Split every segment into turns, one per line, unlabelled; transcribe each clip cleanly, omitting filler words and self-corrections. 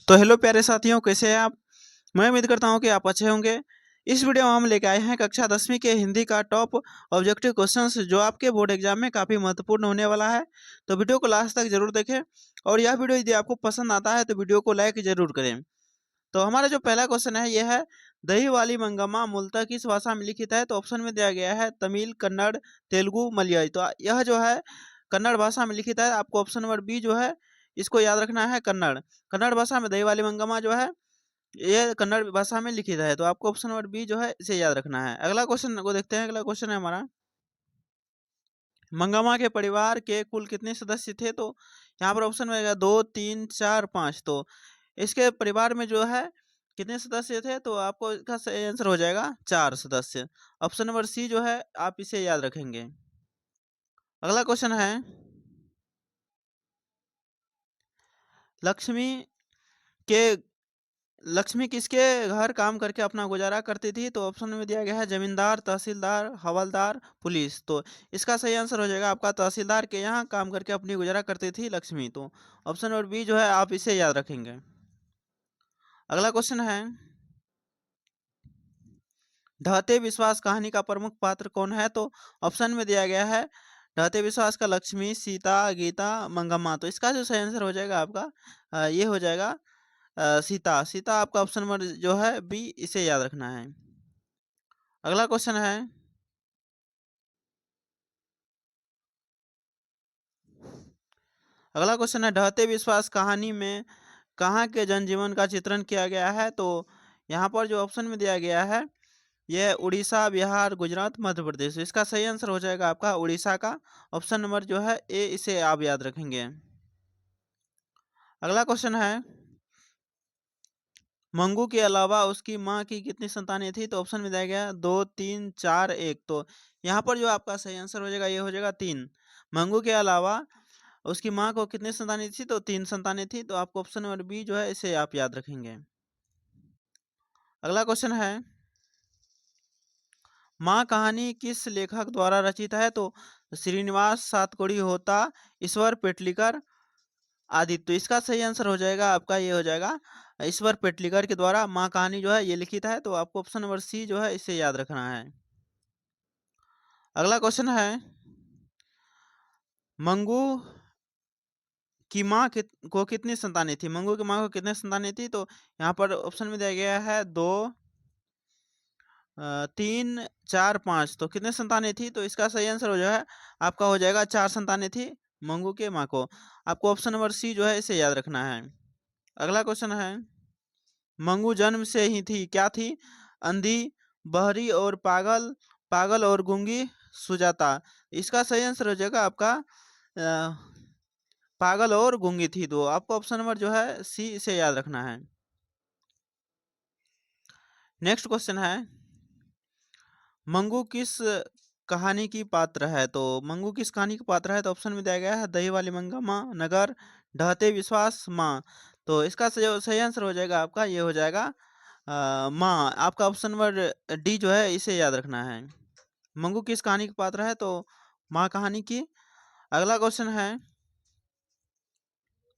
तो हेलो प्यारे साथियों, कैसे हैं आप। मैं उम्मीद करता हूं कि आप अच्छे होंगे। इस वीडियो में हम लेके आए हैं कक्षा 10वीं के हिंदी का टॉप ऑब्जेक्टिव क्वेश्चंस जो आपके बोर्ड एग्जाम में काफ़ी महत्वपूर्ण होने वाला है। तो वीडियो को लास्ट तक जरूर देखें और यह वीडियो यदि आपको पसंद आता है तो वीडियो को लाइक जरूर करें। तो हमारा जो पहला क्वेश्चन है यह है, दही वाली मंगम्मा मूलतः किस भाषा में लिखित है। तो ऑप्शन में दिया गया है तमिल, कन्नड़, तेलुगु, मलयाई। तो यह जो है कन्नड़ भाषा में लिखित है। आपको ऑप्शन नंबर बी जो है इसको याद रखना है, कन्नड़। कन्नड़ भाषा में दही वाली मंगम्मा जो है ये कन्नड़ भाषा में लिखित है। तो आपको ऑप्शन नंबर बी जो है इसे याद रखना है। अगला क्वेश्चन को देखते हैं। अगला क्वेश्चन है हमारा, मंगम्मा के परिवार के कुल कितने सदस्य थे। तो यहाँ पर ऑप्शन में 2, 3, 4, 5। तो इसके परिवार में जो है कितने सदस्य थे। तो आपको इसका सही आंसर हो जाएगा 4 सदस्य। ऑप्शन नंबर सी जो है आप इसे याद रखेंगे। अगला क्वेश्चन है, लक्ष्मी के लक्ष्मी किसके घर काम करके अपना गुजारा करती थी। तो ऑप्शन में दिया गया है जमींदार, तहसीलदार, हवलदार, पुलिस। तो इसका सही आंसर हो जाएगा आपका तहसीलदार के यहाँ काम करके अपनी गुजारा करती थी लक्ष्मी। तो ऑप्शन नंबर बी जो है आप इसे याद रखेंगे। अगला क्वेश्चन है, ढहते विश्वास कहानी का प्रमुख पात्र कौन है। तो ऑप्शन में दिया गया है ढहते विश्वास का लक्ष्मी, सीता, गीता, मंगम्मा। तो इसका जो सही आंसर हो जाएगा आपका ये हो जाएगा सीता। सीता आपका ऑप्शन नंबर जो है बी, इसे याद रखना है। अगला क्वेश्चन है, अगला क्वेश्चन है, ढहते विश्वास कहानी में कहाँ के जनजीवन का चित्रण किया गया है। तो यहाँ पर जो ऑप्शन में दिया गया है यह उड़ीसा, बिहार, गुजरात, मध्य प्रदेश। इसका सही आंसर हो जाएगा आपका उड़ीसा का ऑप्शन नंबर जो है ए, इसे आप याद रखेंगे। अगला क्वेश्चन है, मंगू के अलावा उसकी माँ की कितनी संतानें थी। तो ऑप्शन में दिया गया 2, 3, 4, 1। तो यहाँ पर जो आपका सही आंसर हो जाएगा ये हो जाएगा 3। मंगू के अलावा उसकी माँ को कितनी संतानें थी। तो 3 संतानें थी। तो आपको ऑप्शन नंबर बी जो है इसे आप याद रखेंगे। अगला क्वेश्चन है, माँ कहानी किस लेखक द्वारा रचित है। तो श्रीनिवास सातकोड़ी होता, ईश्वर पेटलिकर, आदित्य। तो इसका सही आंसर हो जाएगा आपका ये हो जाएगा ईश्वर पेटलिकर के द्वारा माँ कहानी जो है ये लिखित है। तो आपको ऑप्शन नंबर सी जो है इसे याद रखना है। अगला क्वेश्चन है, मंगू की माँ को कितनी संतानें थी। मंगू की माँ को कितनी संतानें थी। तो यहाँ पर ऑप्शन में दिया गया है 2, 3, 4, 5। तो कितने संतानें थी। तो इसका सही आंसर हो जाएगा आपका हो जाएगा 4 संतानें थी मंगू के माँ को। आपको ऑप्शन नंबर सी जो है इसे याद रखना है। अगला क्वेश्चन है, मंगू जन्म से ही थी क्या थी। अंधी, बहरी और पागल, पागल और गूंगी, सुजाता। इसका सही आंसर हो जाएगा आपका पागल और गूंगी थी। तो आपको ऑप्शन नंबर जो है सी, इसे याद रखना है। नेक्स्ट क्वेश्चन है, मंगू किस कहानी की पात्र है। तो मंगू किस कहानी की पात्र है। तो ऑप्शन में दिया गया है दही वाली मंगम्मा, नगर, ढहते विश्वास, माँ। तो इसका सही आंसर हो जाएगा आपका ये हो जाएगा माँ। आपका ऑप्शन नंबर डी जो है इसे याद रखना है। मंगू किस कहानी की पात्र है। तो माँ कहानी की। अगला क्वेश्चन है,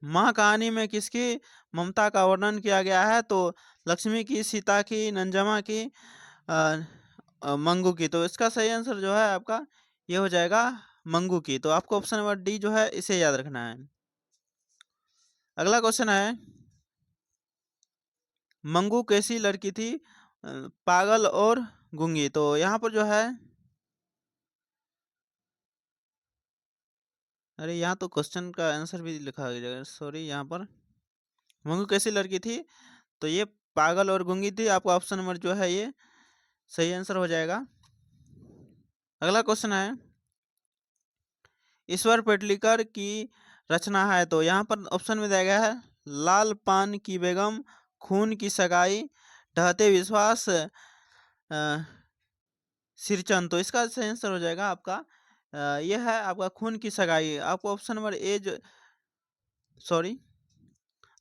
माँ कहानी में किसकी ममता का वर्णन किया गया है। तो लक्ष्मी की, सीता की, नंजमा की, अ, मंगू की। तो इसका सही आंसर जो है आपका ये हो जाएगा मंगू की। तो आपको ऑप्शन नंबर डी जो है इसे याद रखना है। अगला क्वेश्चन है, मंगू कैसी लड़की थी, पागल और गूंगी। तो यहाँ पर जो है, अरे यहाँ तो क्वेश्चन का आंसर भी लिखा गया, सॉरी। यहाँ पर मंगू कैसी लड़की थी। तो ये पागल और गूंगी थी। आपका ऑप्शन नंबर जो है ये सही आंसर हो जाएगा। अगला क्वेश्चन है, ईश्वर पेटलिकर की रचना है। तो यहाँ पर ऑप्शन में दिया गया है लाल पान की बेगम, खून की सगाई, ढहते विश्वास, सिरचन। तो इसका सही आंसर हो जाएगा आपका यह है आपका खून की सगाई। आपको ऑप्शन नंबर ए जो, सॉरी,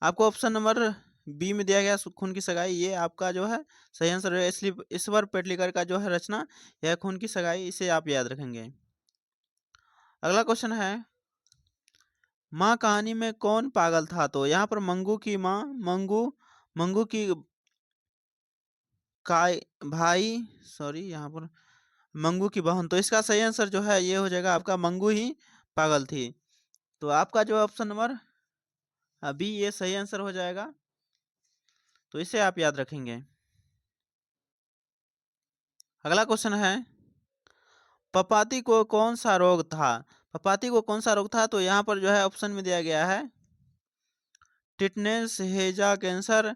आपको ऑप्शन नंबर बी में दिया गया खून की सगाई, ये आपका जो है सही आंसर है। इसलिए ईश्वर पेटलिकर का जो है रचना यह खून की सगाई, इसे आप याद रखेंगे। अगला क्वेश्चन है, माँ कहानी में कौन पागल था? तो यहाँ पर मंगू की माँ, मंगू की काय भाई, सॉरी यहाँ पर मंगू की बहन। तो इसका सही आंसर जो है ये हो जाएगा आपका, मंगू ही पागल थी। तो आपका जो ऑप्शन नंबर बी ये सही आंसर हो जाएगा। तो इसे आप याद रखेंगे। अगला क्वेश्चन है, पपाती को कौन सा रोग था? पपाती को कौन सा रोग था? तो यहाँ पर जो है ऑप्शन में दिया गया है टिटनेस, हेजा, कैंसर,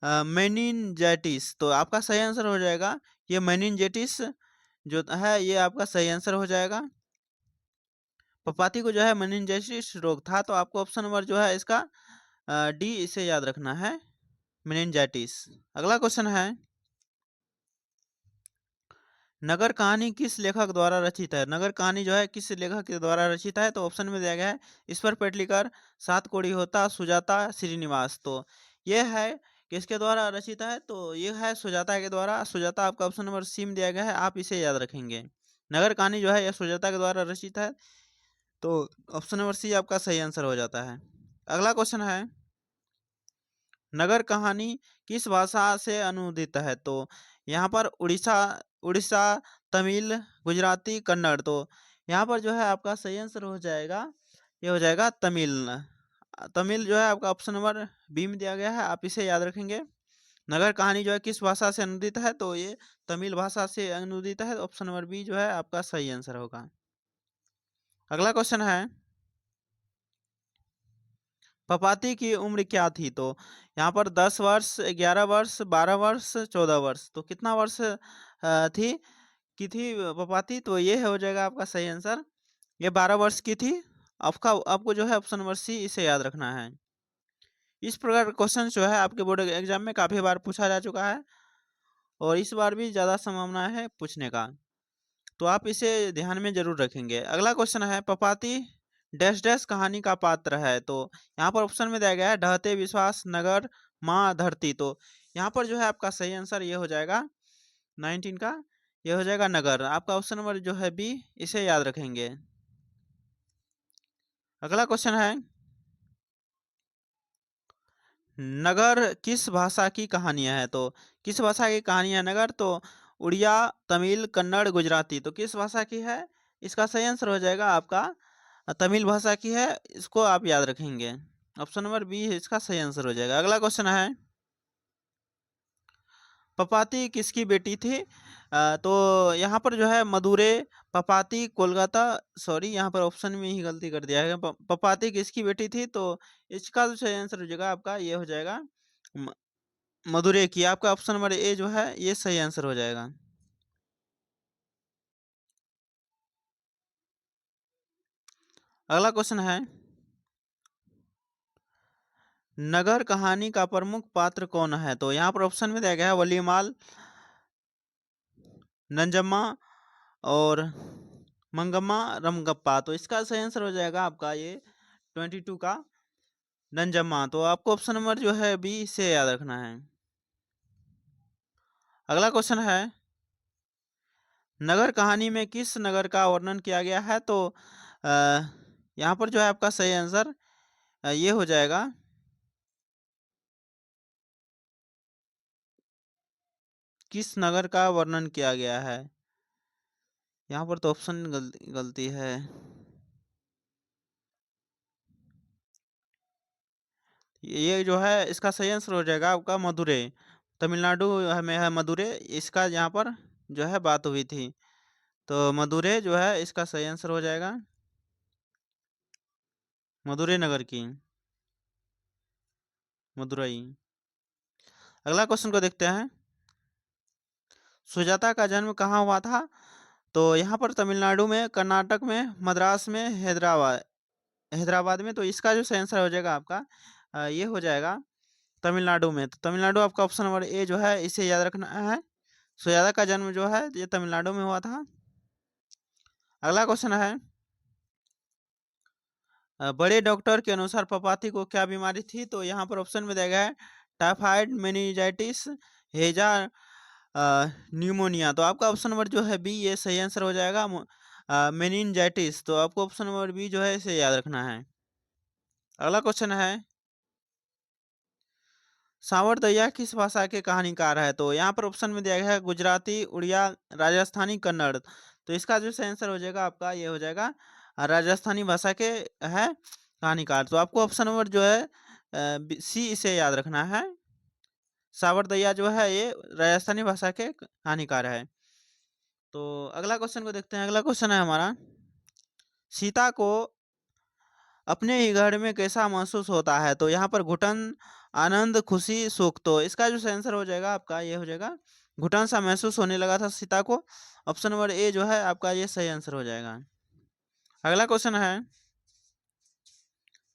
मेनिनजाइटिस। तो आपका सही आंसर हो जाएगा ये मेनिनजाइटिस जो है ये आपका सही आंसर हो जाएगा। पपाती को जो है मेनिनजाइटिस रोग था। तो आपको ऑप्शन नंबर जो है इसका डी इसे याद रखना है, मेनिनजाइटिस। अगला क्वेश्चन है, नगर कहानी किस लेखक द्वारा रचित है? नगर कहानी जो है किस लेखक के द्वारा रचित है? तो ऑप्शन में दिया गया है ईश्वर पेटलीकर, सात कोड़ी होता, सुजाता, श्रीनिवास। तो ये है किसके द्वारा रचित है? तो ये है सुजाता के द्वारा। सुजाता आपका ऑप्शन नंबर सी में दिया गया है, आप इसे याद रखेंगे। नगर कहानी जो है यह सुजाता के द्वारा रचित है। तो ऑप्शन नंबर सी आपका सही आंसर हो जाता है। अगला क्वेश्चन है, नगर कहानी किस भाषा से अनुदित है? तो यहाँ पर उड़ीसा उड़ीसा तमिल, गुजराती, कन्नड़। तो यहाँ पर जो है आपका सही आंसर हो जाएगा, ये हो जाएगा तमिल। तमिल जो है आपका ऑप्शन नंबर बी में दिया गया है, आप इसे याद रखेंगे। नगर कहानी जो है किस भाषा से अनुदित है? तो ये तमिल भाषा से अनुदित है। ऑप्शन नंबर बी जो है आपका सही आंसर होगा। अगला क्वेश्चन है, पपाती की उम्र क्या थी? तो यहाँ पर 10 वर्ष, 11 वर्ष, 12 वर्ष, 14 वर्ष। तो कितना वर्ष थी की थी पपाती? तो ये हो जाएगा आपका सही आंसर, ये 12 वर्ष की थी। आपको जो है ऑप्शन नंबर सी इसे याद रखना है। इस प्रकार का क्वेश्चन जो है आपके बोर्ड एग्जाम में काफी बार पूछा जा चुका है और इस बार भी ज्यादा संभावना है पूछने का। तो आप इसे ध्यान में जरूर रखेंगे। अगला क्वेश्चन है, पपाती डैश डैश कहानी का पात्र है? तो यहाँ पर ऑप्शन में दिया गया है ढहते विश्वास, नगर, माँ, धरती। तो यहाँ पर जो है आपका सही आंसर ये हो जाएगा 19 का, ये हो जाएगा नगर। आपका ऑप्शन नंबर जो है बी, इसे याद रखेंगे। अगला क्वेश्चन है, नगर किस भाषा की कहानियां है? तो किस भाषा की कहानियां नगर? तो उड़िया, तमिल, कन्नड़, गुजराती। तो किस भाषा की है? इसका सही आंसर हो जाएगा आपका तमिल भाषा की है, इसको आप याद रखेंगे। ऑप्शन नंबर बी इसका सही आंसर हो जाएगा। अगला क्वेश्चन है, पपाती किसकी बेटी थी? तो यहाँ पर जो है मदुरे, पपाती, कोलकाता, सॉरी यहाँ पर ऑप्शन में ही गलती कर दिया है। पपाती किसकी बेटी थी? तो इसका जो सही आंसर हो जाएगा आपका ये हो जाएगा मदुरै की। आपका ऑप्शन नंबर ए जो है ये सही आंसर हो जाएगा। अगला क्वेश्चन है, नगर कहानी का प्रमुख पात्र कौन है? तो यहाँ पर ऑप्शन में दिया गया है वलीमाल, नंजम्मा और मंगम्मा, रमगप्पा। तो इसका सही आंसर हो जाएगा आपका ये 22 का नंजम्मा। तो आपको ऑप्शन नंबर जो है बी से याद रखना है। अगला क्वेश्चन है, नगर कहानी में किस नगर का वर्णन किया गया है? तो यहाँ पर जो है आपका सही आंसर ये हो जाएगा, किस नगर का वर्णन किया गया है? यहाँ पर तो ऑप्शन गलती है। ये जो है इसका सही आंसर हो जाएगा आपका मदुरै। तमिलनाडु में है मदुरै, इसका यहाँ पर जो है बात हुई थी। तो मदुरै जो है इसका सही आंसर हो जाएगा, मदुरै नगर की, मदुरई। अगला क्वेश्चन को देखते हैं, सुजाता का जन्म कहाँ हुआ था? तो यहाँ पर तमिलनाडु में, कर्नाटक में, मद्रास में, हैदराबाद हैदराबाद में। तो इसका जो सही आंसर हो जाएगा आपका ये हो जाएगा तमिलनाडु में। तो तमिलनाडु आपका ऑप्शन नंबर ए जो है इसे याद रखना है। सुजाता का जन्म जो है ये तमिलनाडु में हुआ था। अगला क्वेश्चन है, बड़े डॉक्टर के अनुसार पपाती को क्या बीमारी थी? तो यहाँ पर ऑप्शन में दिया गया है टाइफाइड, मेनिंजाइटिस, हेजा, न्यूमोनिया। तो आपका ऑप्शन नंबर जो है बी ये सही आंसर हो जाएगा, मेनिंजाइटिस। तो आपको ऑप्शन नंबर बी जो है इसे याद रखना है। अगला क्वेश्चन है, सावरदैया किस भाषा के कहानीकार है? तो यहाँ पर ऑप्शन में दिया गया है गुजराती, उड़िया, राजस्थानी, कन्नड़। तो इसका जो सही आंसर हो जाएगा आपका, ये हो जाएगा राजस्थानी भाषा के है कहानीकार। तो आपको ऑप्शन नंबर जो है सी इसे याद रखना है। सावरदैया जो है ये राजस्थानी भाषा के कहानीकार है। तो अगला क्वेश्चन को देखते हैं। अगला क्वेश्चन है हमारा, सीता को अपने ही घर में कैसा महसूस होता है? तो यहाँ पर घुटन, आनंद, खुशी, सुख। तो इसका जो सही आंसर हो जाएगा आपका, ये हो जाएगा घुटन सा महसूस होने लगा था सीता को। ऑप्शन नंबर ए जो है आपका, ये सही आंसर हो जाएगा। अगला क्वेश्चन है,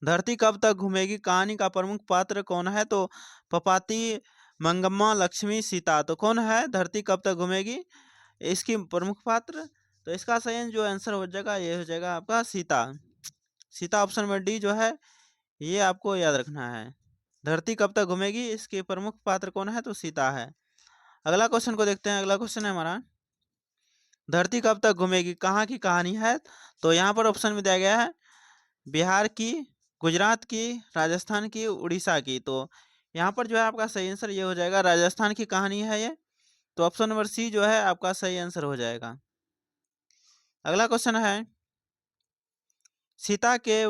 धरती कब तक घूमेगी कहानी का प्रमुख पात्र कौन है? तो पपाती, मंगम्मा, लक्ष्मी, सीता। तो कौन है धरती कब तक घूमेगी इसकी प्रमुख पात्र? तो इसका सही जो आंसर हो जाएगा, ये हो जाएगा आपका Sita. Sita option number D जो है, ये आपको याद रखना है। धरती कब तक घूमेगी इसके प्रमुख पात्र कौन है? तो सीता है। अगला क्वेश्चन को देखते हैं। अगला क्वेश्चन है हमारा, धरती कब तक घूमेगी कहाँ की कहानी है? तो यहाँ पर ऑप्शन में दिया गया है बिहार की, गुजरात की, राजस्थान की, उड़ीसा की। तो यहाँ पर जो है आपका सही आंसर ये हो जाएगा राजस्थान की कहानी है ये। तो ऑप्शन नंबर सी जो है आपका सही आंसर हो जाएगा। अगला क्वेश्चन है, सीता के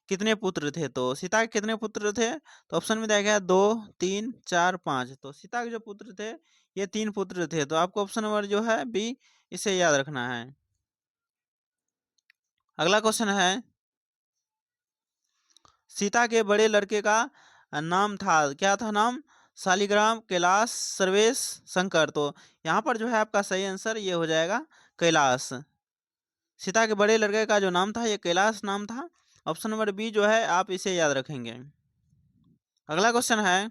कितने पुत्र थे? तो सीता के कितने पुत्र थे? तो ऑप्शन में दिया गया 2, 3, 4, 5। तो सीता के जो पुत्र थे ये 3 पुत्र थे। तो आपको ऑप्शन नंबर जो है बी इसे याद रखना है। अगला क्वेश्चन है, सीता के बड़े लड़के का नाम था, क्या था नाम? शालिग्राम, कैलाश, सर्वेश, शंकर। तो यहाँ पर जो है आपका सही आंसर ये हो जाएगा कैलाश। सीता के बड़े लड़के का जो नाम था ये कैलाश नाम था। ऑप्शन नंबर बी जो है आप इसे याद रखेंगे। अगला क्वेश्चन है,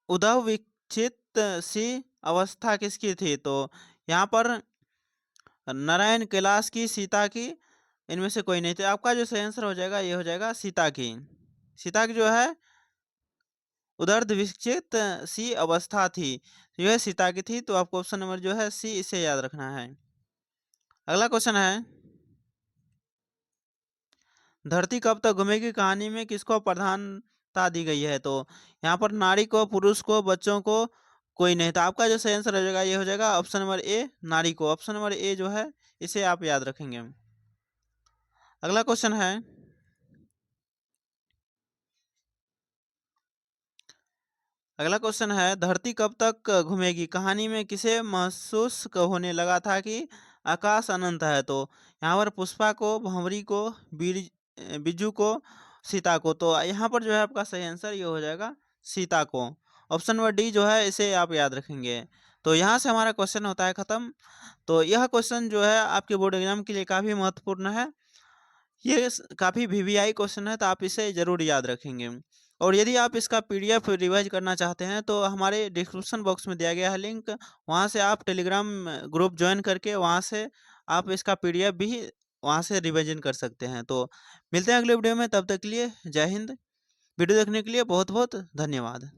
उद्धव विक्षित सी अवस्था किसकी थी? तो यहाँ पर नारायण, कैलाश की, सीता की, इनमें से कोई नहीं थे। आपका जो सही आंसर हो जाएगा ये हो जाएगा सीता की। सीता की जो है उदर्ध विक्षित सी अवस्था थी, यह सीता की थी। तो आपको ऑप्शन नंबर जो है सी इसे याद रखना है। अगला क्वेश्चन है, धरती कब तक घूमेगी कहानी में किसको प्रधानता दी गई है? तो यहाँ पर नारी को, पुरुष को, बच्चों को कोई नहीं था। आपका जो सही आंसर हो जाएगा ये हो जाएगा ऑप्शन नंबर ए नारी को। ऑप्शन नंबर ए जो है इसे आप याद रखेंगे। अगला क्वेश्चन है, अगला क्वेश्चन है, धरती कब तक घूमेगी कहानी में किसे महसूस होने लगा था कि आकाश अनंत है? तो यहाँ पर पुष्पा को, भंवरी को, बिज्जू को, सीता को। तो यहाँ पर जो है आपका सही आंसर ये हो जाएगा सीता को। ऑप्शन नंबर डी जो है इसे आप याद रखेंगे। तो यहाँ से हमारा क्वेश्चन होता है खत्म। तो यह क्वेश्चन जो है आपके बोर्ड एग्जाम के लिए काफ़ी महत्वपूर्ण है। ये काफ़ी वीवीआई क्वेश्चन है, तो आप इसे ज़रूर याद रखेंगे। और यदि आप इसका पीडीएफ रिवाइज करना चाहते हैं तो हमारे डिस्क्रिप्शन बॉक्स में दिया गया है लिंक, वहाँ से आप टेलीग्राम ग्रुप ज्वाइन करके वहाँ से आप इसका पीडीएफ भी वहाँ से रिवीजन कर सकते हैं। तो मिलते हैं अगले वीडियो में, तब तक के लिए जय हिंद। वीडियो देखने के लिए बहुत बहुत धन्यवाद।